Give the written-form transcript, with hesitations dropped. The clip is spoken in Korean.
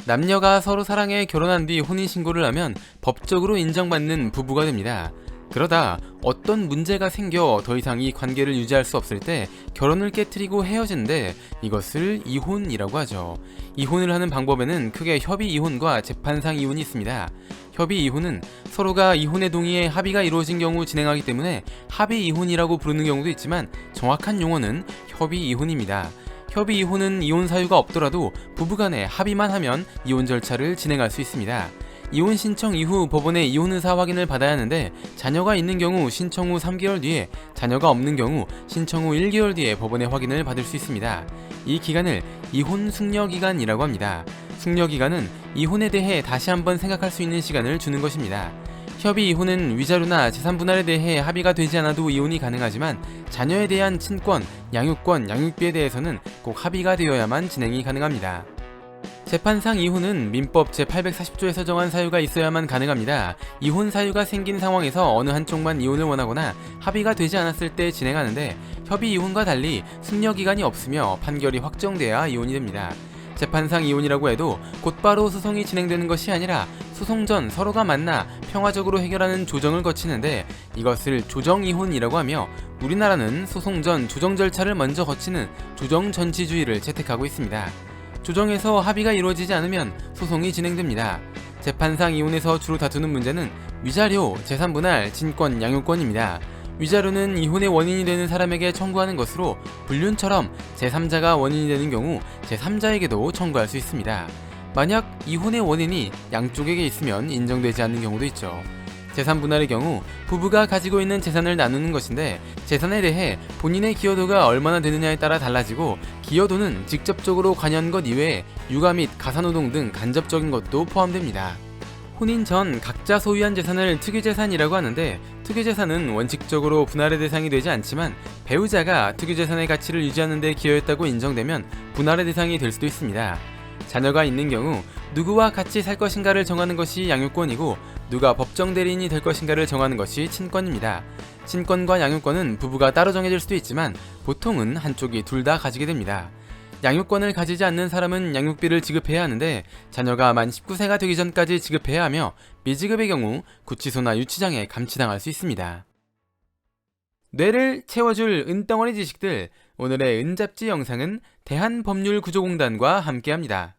남녀가 서로 사랑해 결혼한 뒤 혼인신고를 하면 법적으로 인정받는 부부가 됩니다. 그러다 어떤 문제가 생겨 더 이상 이 관계를 유지할 수 없을 때 결혼을 깨트리고 헤어지는데 이것을 이혼이라고 하죠. 이혼을 하는 방법에는 크게 협의 이혼과 재판상 이혼이 있습니다. 협의 이혼은 서로가 이혼에 동의해 합의가 이루어진 경우 진행하기 때문에 합의 이혼이라고 부르는 경우도 있지만 정확한 용어는 협의 이혼입니다. 협의 이혼은 이혼 사유가 없더라도 부부간에 합의만 하면 이혼 절차를 진행할 수 있습니다. 이혼 신청 이후 법원에 이혼 의사 확인을 받아야 하는데 자녀가 있는 경우 신청 후 3개월 뒤에, 자녀가 없는 경우 신청 후 1개월 뒤에 법원에 확인을 받을 수 있습니다. 이 기간을 이혼 숙려 기간이라고 합니다. 숙려 기간은 이혼에 대해 다시 한번 생각할 수 있는 시간을 주는 것입니다. 협의 이혼은 위자료나 재산 분할에 대해 합의가 되지 않아도 이혼이 가능하지만 자녀에 대한 친권, 양육권, 양육비에 대해서는 꼭 합의가 되어야만 진행이 가능합니다. 재판상 이혼은 민법 제840조에서 정한 사유가 있어야만 가능합니다. 이혼 사유가 생긴 상황에서 어느 한쪽만 이혼을 원하거나 합의가 되지 않았을 때 진행하는데 협의 이혼과 달리 숙려기간이 없으며 판결이 확정돼야 이혼이 됩니다. 재판상 이혼이라고 해도 곧바로 소송이 진행되는 것이 아니라 소송 전 서로가 만나 평화적으로 해결하는 조정을 거치는데 이것을 조정이혼이라고 하며 우리나라는 소송 전 조정 절차를 먼저 거치는 조정전치주의를 채택하고 있습니다. 조정에서 합의가 이루어지지 않으면 소송이 진행됩니다. 재판상 이혼에서 주로 다투는 문제는 위자료, 재산분할, 친권, 양육권입니다. 위자료는 이혼의 원인이 되는 사람에게 청구하는 것으로 불륜처럼 제3자가 원인이 되는 경우 제3자에게도 청구할 수 있습니다. 만약 이혼의 원인이 양쪽에게 있으면 인정되지 않는 경우도 있죠. 재산분할의 경우 부부가 가지고 있는 재산을 나누는 것인데 재산에 대해 본인의 기여도가 얼마나 되느냐에 따라 달라지고 기여도는 직접적으로 관여한 것 이외에 육아 및 가사노동 등 간접적인 것도 포함됩니다. 혼인 전 각자 소유한 재산을 특유재산이라고 하는데 특유재산은 원칙적으로 분할의 대상이 되지 않지만 배우자가 특유재산의 가치를 유지하는 데 기여했다고 인정되면 분할의 대상이 될 수도 있습니다. 자녀가 있는 경우 누구와 같이 살 것인가를 정하는 것이 양육권이고 누가 법정 대리인이 될 것인가를 정하는 것이 친권입니다. 친권과 양육권은 부부가 따로 정해질 수도 있지만 보통은 한쪽이 둘 다 가지게 됩니다. 양육권을 가지지 않는 사람은 양육비를 지급해야 하는데 자녀가 만 19세가 되기 전까지 지급해야 하며 미지급의 경우 구치소나 유치장에 감치당할 수 있습니다. 뇌를 채워줄 은덩어리 지식들, 오늘의 은잡지 영상은 대한법률구조공단과 함께합니다.